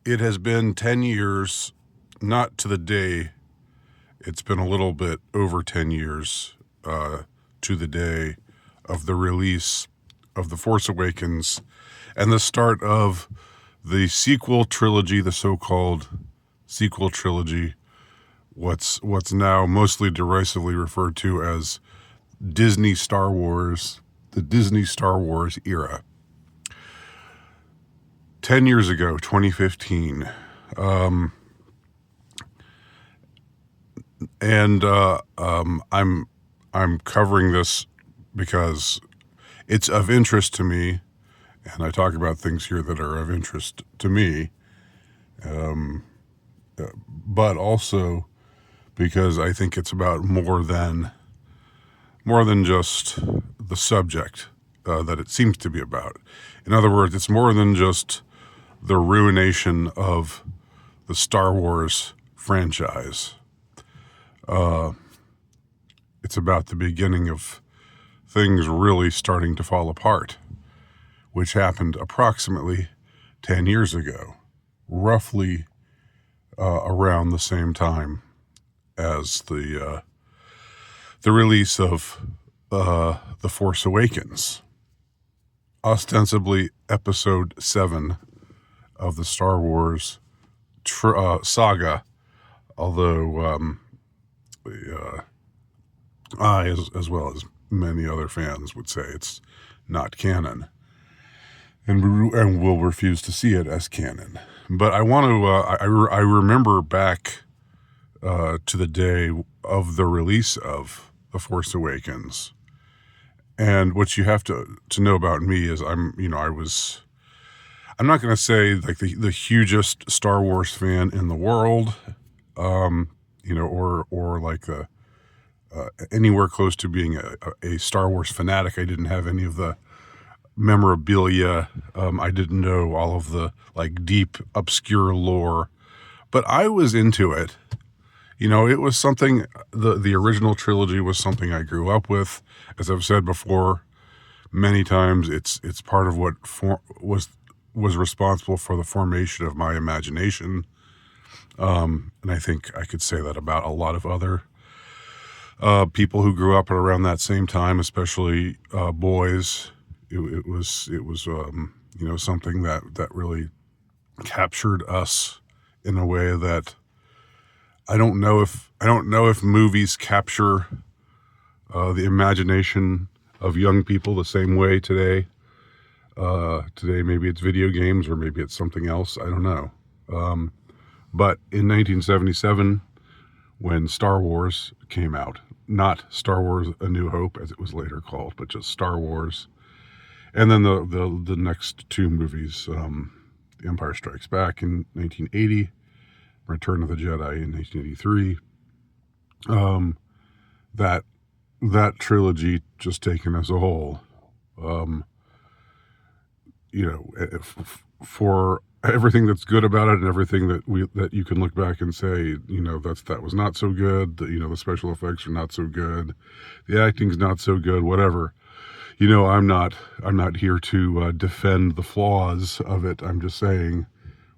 It has been 10 years, not to the day. It's been a little bit over 10 years to the day of the release of The Force Awakens and the start of the sequel trilogy, the so-called sequel trilogy, what's now mostly derisively referred to as Disney Star Wars, the Disney Star Wars era. 10 years ago, 2015. I'm covering this because it's of interest to me, and I talk about things here that are of interest to me, but also because I think it's about more than just the subject that it seems to be about. In other words, it's more than just the ruination of the Star Wars franchise. It's about the beginning of things really starting to fall apart, which happened approximately 10 years ago, roughly around the same time as the release of The Force Awakens, ostensibly Episode 7 of the Star Wars saga, although I, as well as many other fans, would say it's not canon, and will refuse to see it as canon. But I want to. I remember back to the day of the release of The Force Awakens, and what you have to know about me is I'm not going to say like the hugest Star Wars fan in the world, or like anywhere close to being a Star Wars fanatic. I didn't have any of the memorabilia. I didn't know all of the like deep, obscure lore, but I was into it. It was something, the original trilogy was something I grew up with. As I've said before many times, it's part of what was responsible for the formation of my imagination. And I think I could say that about a lot of other people who grew up around that same time, especially boys. It was something that really captured us in a way that I don't know if movies capture the imagination of young people the same way today. Today maybe it's video games or maybe it's something else. I don't know. But in 1977, when Star Wars came out, not Star Wars A New Hope as it was later called, but just Star Wars, and then the next two movies, The Empire Strikes Back in 1980, Return of the Jedi in 1983. That trilogy, just taken as a whole, for everything that's good about it and everything that you can look back and say, that was not so good. The special effects are not so good. The acting's not so good. Whatever. I'm not here to defend the flaws of it. I'm just saying,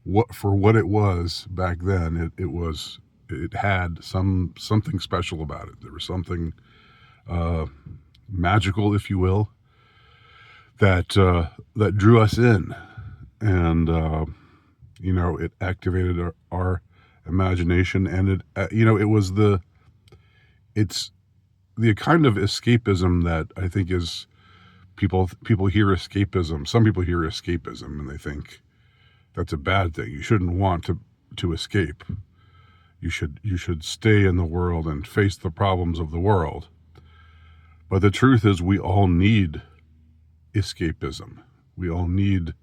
what it was back then, it had something special about it. There was something magical, if you will, that drew us in, and it activated our imagination, and it's the kind of escapism that I think is people hear escapism. Some people hear escapism and they think that's a bad thing. You shouldn't want to escape. You should stay in the world and face the problems of the world. But the truth is, we all need escapism. We all need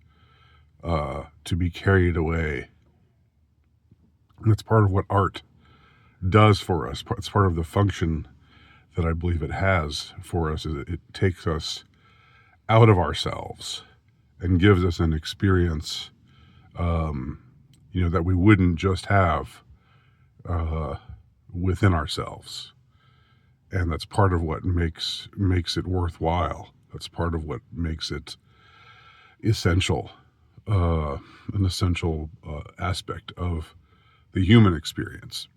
to be carried away. And that's part of what art does for us. It's part of the function that I believe it has for us. Is it takes us out of ourselves and gives us an experience, that we wouldn't just have within ourselves. And that's part of what makes it worthwhile. That's part of what makes it essential. an essential aspect of the human experience.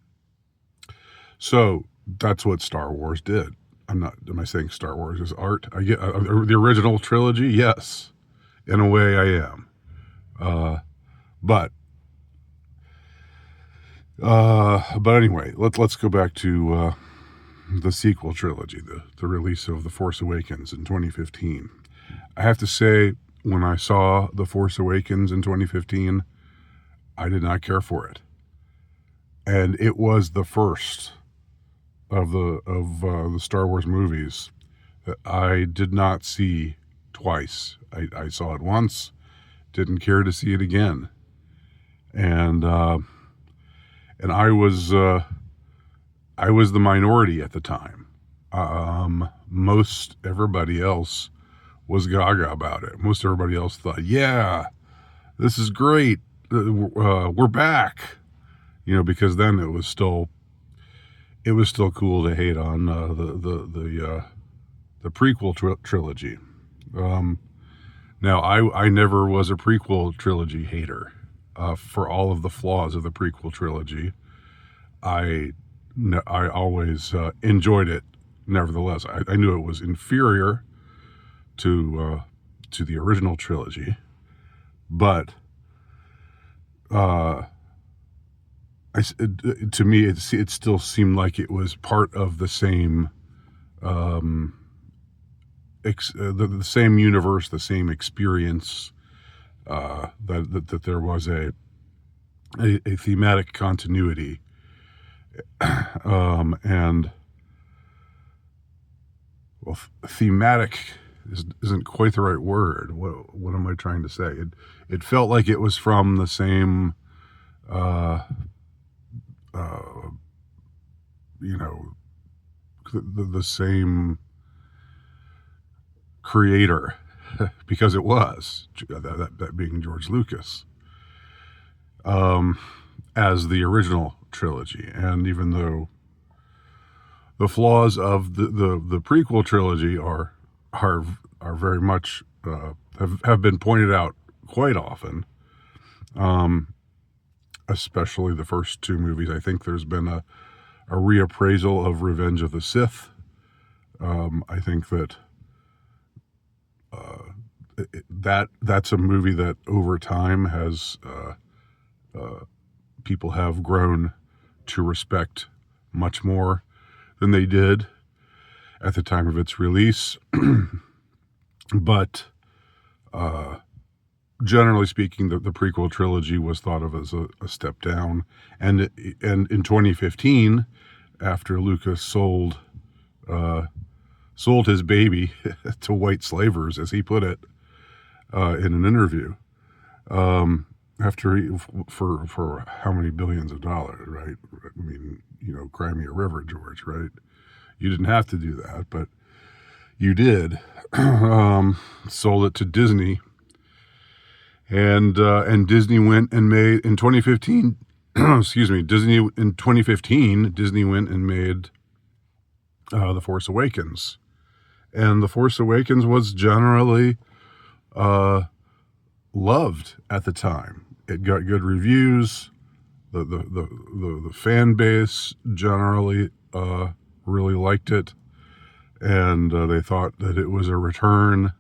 So that's what Star Wars did. Am I saying Star Wars is art? I get the original trilogy. Yes, in a way I am. But anyway, let's go back to the sequel trilogy, the release of The Force Awakens in 2015. I have to say, when I saw The Force Awakens in 2015, I did not care for it, and it was the first of the Star Wars movies that I did not see twice. I saw it once, didn't care to see it again, and I was the minority at the time. Most everybody else was gaga about it. Most everybody else thought, "Yeah, this is great. We're back." Because then it was still cool to hate on the prequel trilogy. Now, I never was a prequel trilogy hater. For all of the flaws of the prequel trilogy, I always enjoyed it. Nevertheless, I knew it was inferior to the original trilogy, but to me, it still seemed like it was part of the same the same universe, the same experience. That there was a thematic continuity, and well, thematic isn't quite the right word. What am I trying to say? It felt like it was from the same, the same creator, because it was that being George Lucas, as the original trilogy. And even though the flaws of the prequel trilogy are very much have been pointed out quite often, especially the first two movies. I think there's been a reappraisal of Revenge of the Sith. I think that's a movie that over time has people have grown to respect much more than they did at the time of its release. But generally speaking, the prequel trilogy was thought of as a step down. And in 2015, after Lucas sold his baby to white slavers, as he put it in an interview, for how many billions of dollars, right? I mean, cry me a river, George, right? You didn't have to do that, but you did. Sold it to Disney, and Disney went and made in 2015. Excuse me, Disney in 2015. Disney went and made The Force Awakens, and The Force Awakens was generally loved at the time. It got good reviews. The fan base generally really liked it, and they thought that it was a return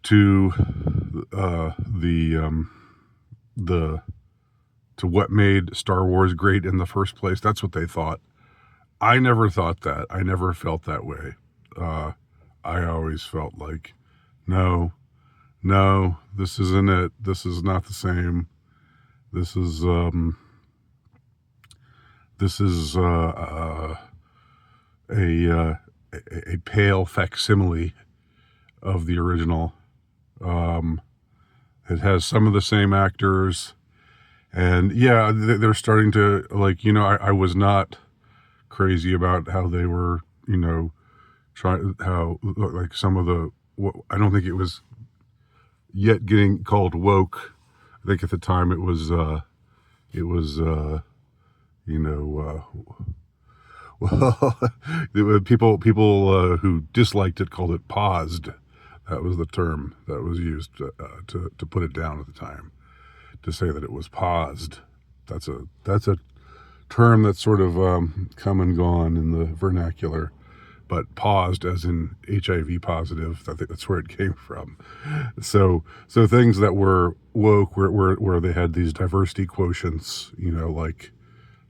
to to what made Star Wars great in the first place. That's what they thought. I never thought that. I never felt that way. I always felt like, no, this isn't it. This is not the same. This is a pale facsimile of the original. It has some of the same actors, and yeah, they're starting to, like, I was not crazy about how they were, how, like, some of I don't think it was yet getting called woke. I think at the time it was well, people who disliked it called it paused. That was the term that was used to put it down at the time, to say that it was paused. That's a term that's sort of come and gone in the vernacular, but paused as in HIV positive. I think that's where it came from. So things that were woke, where they had these diversity quotients,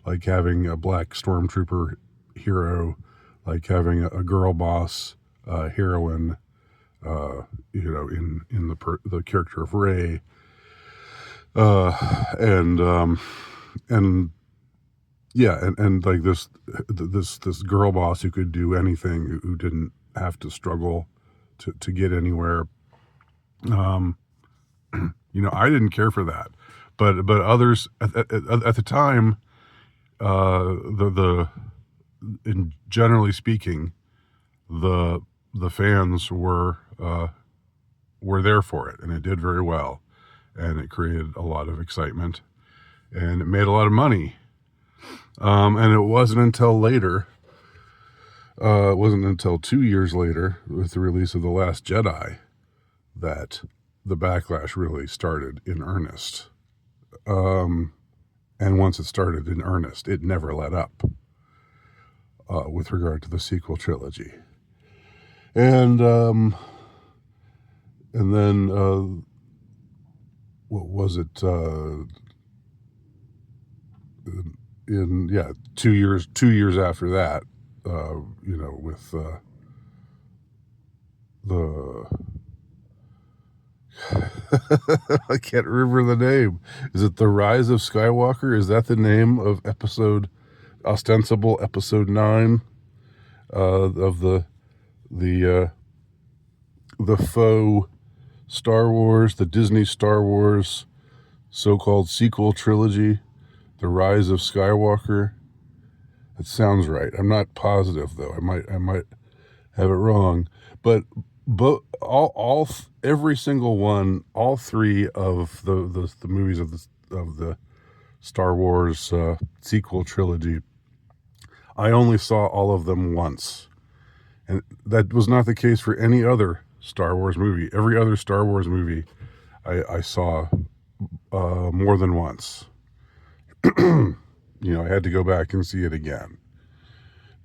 like having a black stormtrooper hero, like having a girl boss heroine, in the character of Rey, and yeah, and like this girl boss who could do anything, who didn't have to struggle to get anywhere. I didn't care for that, but others at the time, in generally speaking, the fans were there for it, and it did very well, and it created a lot of excitement, and it made a lot of money. And it wasn't until later, it wasn't until 2 years later, with the release of The Last Jedi, that the backlash really started in earnest. And once it started in earnest, it never let up with regard to the sequel trilogy. And then what was it? 2 years after that, with the I can't remember the name. Is it The Rise of Skywalker? Is that the name of ostensible episode 9 of the faux Star Wars, the Disney Star Wars so-called sequel trilogy, The Rise of Skywalker? It sounds right. I'm not positive though. I might have it wrong. But every single one, all three of the movies of the Star Wars sequel trilogy, I only saw all of them once, and that was not the case for any other Star Wars movie. Every other Star Wars movie I saw more than once. I had to go back and see it again.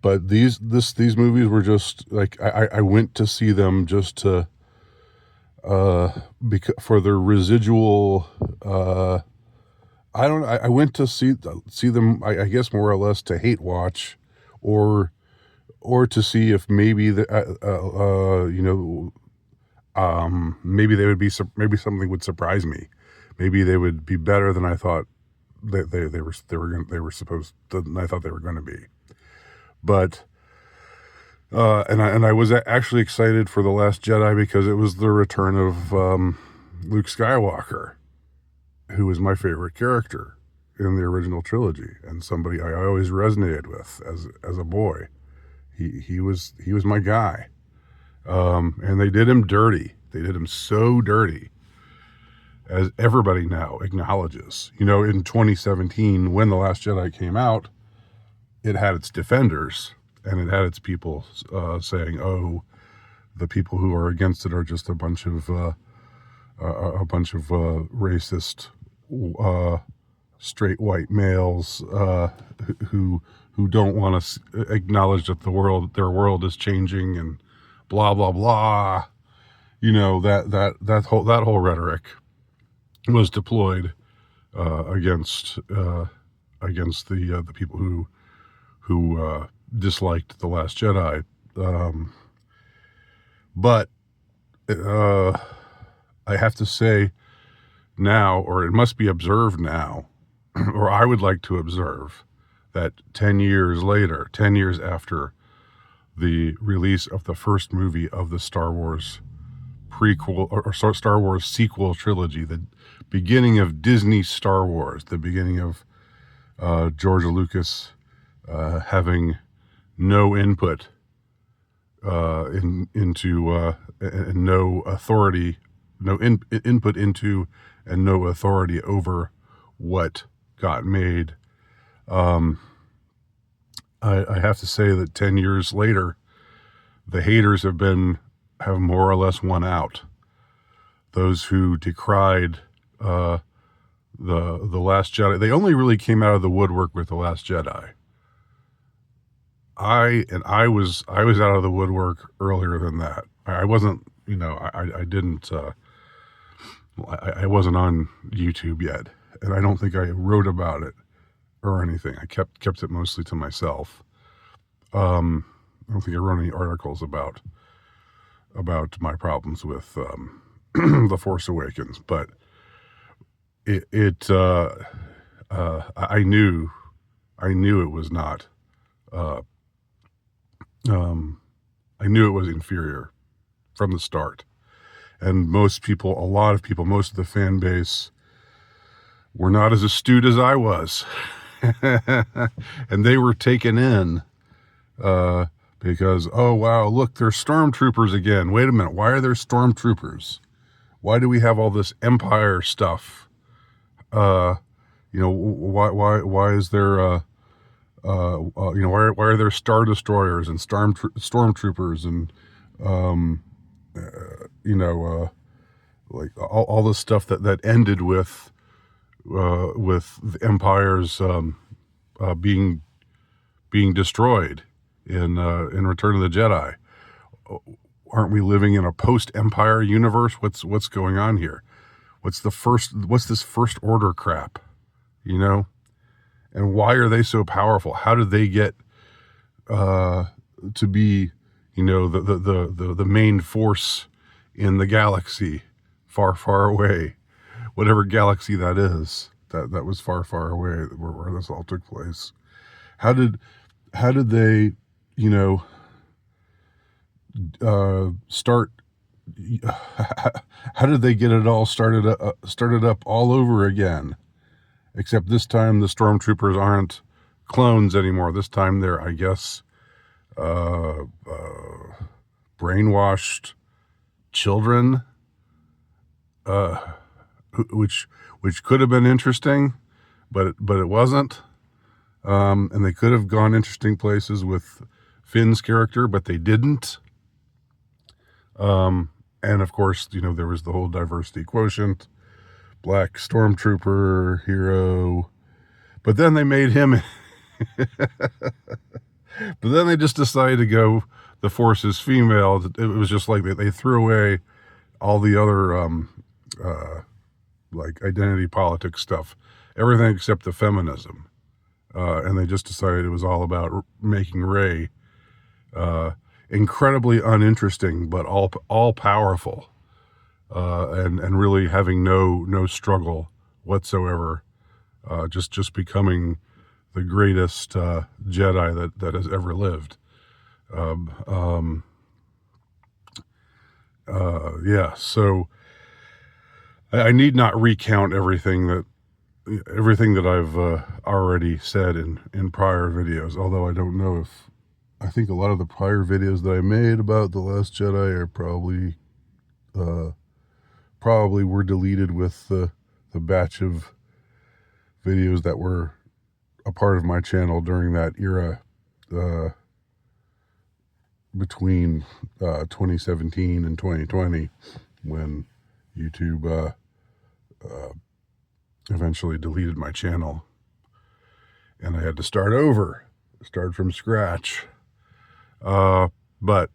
But these movies were just like, I went to see them just to for the residual. I went to see them. I guess more or less to hate watch, or to see if maybe maybe they would be, maybe something would surprise me. Maybe they would be better than I thought that they were supposed to, I thought they were going to be. But and I was actually excited for The Last Jedi because it was the return of Luke Skywalker, who was my favorite character in the original trilogy, and somebody I always resonated with as a boy. He was my guy, and they did him dirty. They did him so dirty, as everybody now acknowledges. In 2017, when The Last Jedi came out, it had its defenders, and it had its people saying, "Oh, the people who are against it are just a bunch of racist, straight white males who don't want to acknowledge that their world is changing, and blah blah blah." That whole rhetoric was deployed against the people who disliked The Last Jedi. But I have to say now, or it must be observed now, or I would like to observe, that 10 years later, 10 years after the release of the first movie of the Star Wars prequel or Star Wars sequel trilogy, the beginning of Disney Star Wars, the beginning of George Lucas having no input into and no authority, input into, and no authority over what got made. I have to say that 10 years later, the haters have been have more or less won out. Those who decried the Last Jedi, they only really came out of the woodwork with the Last Jedi. I was out of the woodwork earlier than that. I wasn't, I didn't. I wasn't on YouTube yet, and I don't think I wrote about it or anything. I kept it mostly to myself. I don't think I wrote any articles about my problems with the Force Awakens, but I knew it was not. I knew it was inferior from the start. And most of the fan base were not as astute as I was. And they were taken in because, oh, wow, look, there's stormtroopers again. Wait a minute. Why are there stormtroopers? Why do we have all this Empire stuff? Why is there, why are there Star Destroyers and stormtroopers and, like all the stuff that ended with the Empire's being destroyed in Return of the Jedi. Aren't we living in a post-Empire universe? What's going on here? What's this First Order crap? And why are they so powerful? How did they get to be, the main force in the galaxy, far, far away, whatever galaxy that is, that was far, far away, where this all took place? How did they, start? How did they get it all started up all over again? Except this time the stormtroopers aren't clones anymore. This time they're, I guess, brainwashed children, which could have been interesting, but it wasn't. And they could have gone interesting places with Finn's character, but they didn't. And of course, there was the whole diversity quotient. Black stormtrooper hero, but then they made him but then they just decided to go the Force is female. It was just like they threw away all the other like identity politics stuff, everything except the feminism, and they just decided it was all about making Rey incredibly uninteresting but all powerful. And really having no struggle whatsoever, just becoming the greatest Jedi that has ever lived. So I need not recount everything that I've already said in prior videos. Although I don't know if I think a lot of the prior videos that I made about The Last Jedi are probably were deleted with the batch of videos that were a part of my channel during that era, between 2017 and 2020, when YouTube eventually deleted my channel and I had to start from scratch. But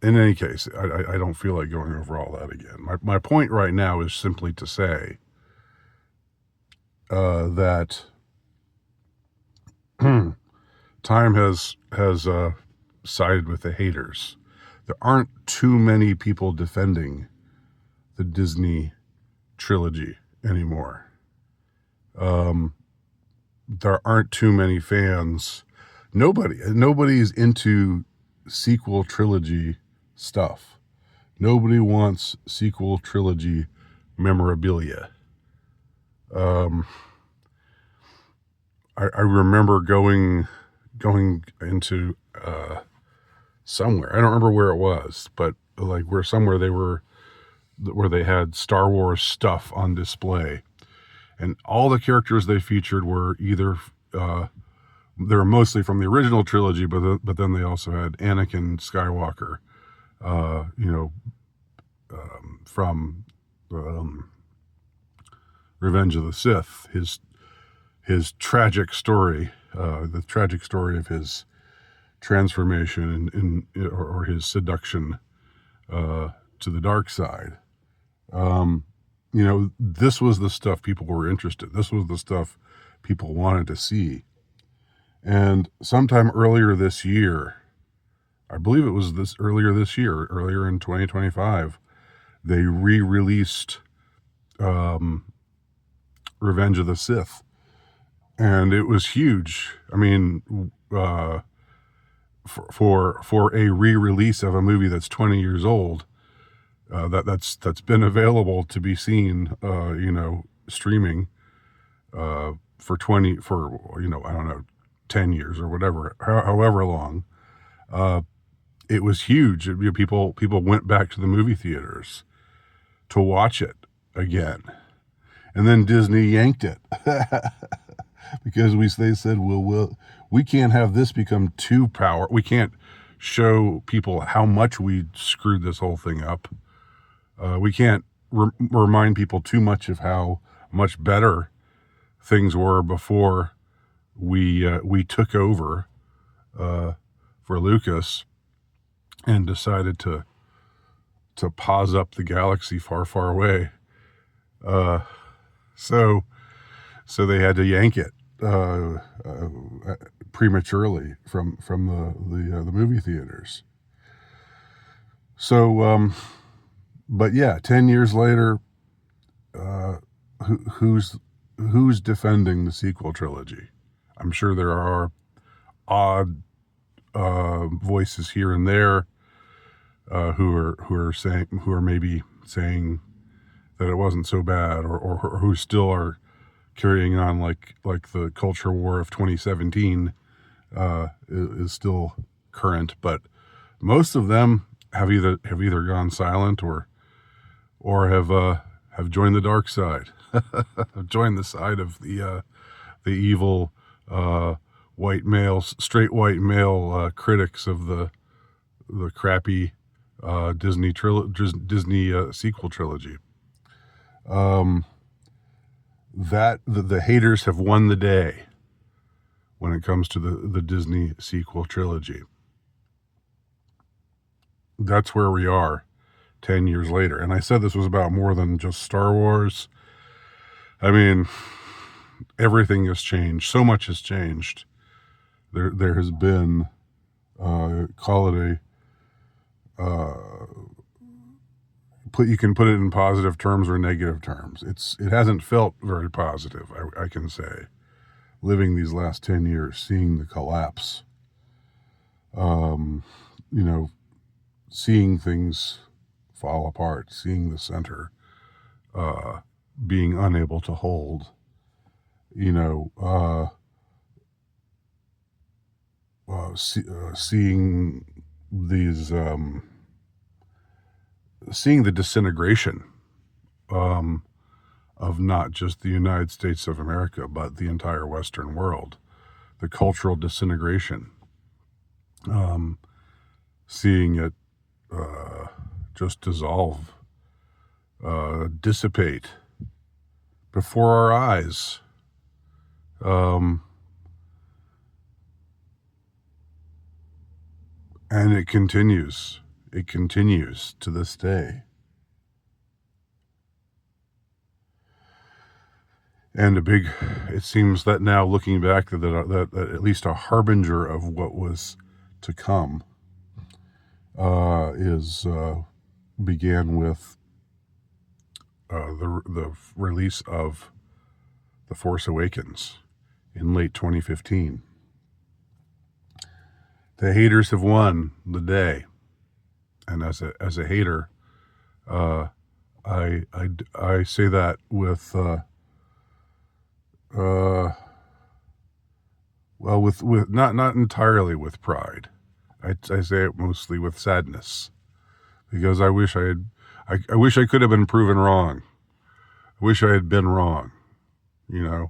in any case, I don't feel like going over all that again. My point right now is simply to say that time has sided with the haters. There aren't too many people defending the Disney trilogy anymore. There aren't too many fans. Nobody's into sequel trilogy stuff. Nobody wants sequel trilogy memorabilia. I remember going into somewhere. I don't remember where it was, but like where they had Star Wars stuff on display, and all the characters they featured were either they were mostly from the original trilogy, but then they also had Anakin Skywalker, you know, from um, Revenge of the Sith, his tragic story, the tragic story of his transformation or his seduction to the dark side. This was the stuff people were interested. This was the stuff people wanted to see. And sometime earlier this year, I believe it was earlier in 2025, they re-released Revenge of the Sith, and it was huge. I mean, for a re-release of a movie that's 20 years old, that's been available to be seen, streaming for I don't know, 10 years or whatever, however long. It was huge. People went back to the movie theaters to watch it again, and then Disney yanked it because they said, we can't have this become too powerful. We can't show people how much we screwed this whole thing up. We can't remind people too much of how much better things were before we took over for Lucas and decided to pause up the galaxy far, far away. So they had to yank it prematurely from the movie theaters. So, but yeah, 10 years later, who's defending the sequel trilogy? I'm sure there are odd voices here and there who are maybe saying that it wasn't so bad, or who still are carrying on like the culture war of 2017 is still current. But most of them have either gone silent or have joined the dark side, have joined the side of the evil straight white male critics of the crappy Disney sequel trilogy. That the haters have won the day when it comes to the Disney sequel trilogy. That's where we are 10 years later. And I said this was about more than just Star Wars. I mean, everything has changed. So much has changed. There has been, call it you can put it in positive terms or negative terms. It hasn't felt very positive, I can say, living these last 10 years, seeing the collapse, seeing things fall apart, seeing the center being unable to hold, seeing these seeing the disintegration of not just the United States of America, but the entire Western world, the cultural disintegration, seeing it just dissolve, dissipate before our eyes. And it continues. It continues to this day. And it seems that now, looking back, that at least a harbinger of what was to come began with the release of The Force Awakens in late 2015. The haters have won the day, and as a hater, I say that with with not entirely with pride. I say it mostly with sadness, because I wish I could have been proven wrong. I wish I had been wrong. I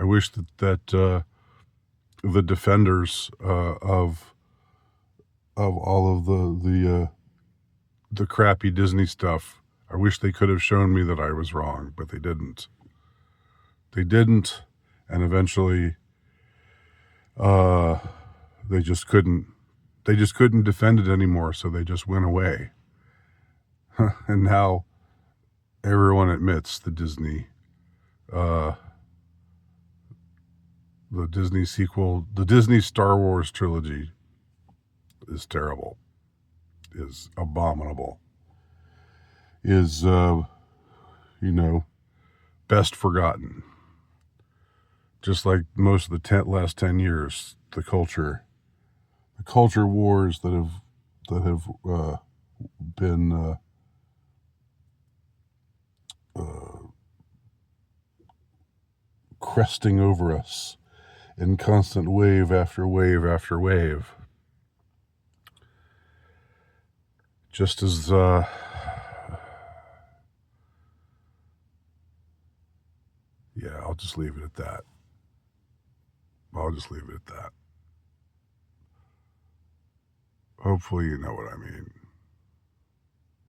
wish that the defenders of all of the the crappy Disney stuff. I wish they could have shown me that I was wrong, but they didn't. They didn't, and eventually, they just couldn't. They just couldn't defend it anymore, so they just went away. And now everyone admits the Disney sequel, the Disney Star Wars trilogy is terrible, is abominable, is, best forgotten. Just like most of the last 10 years, the culture wars that have been cresting over us in constant wave after wave after wave. Just as yeah, I'll just leave it at that. Hopefully you know what I mean.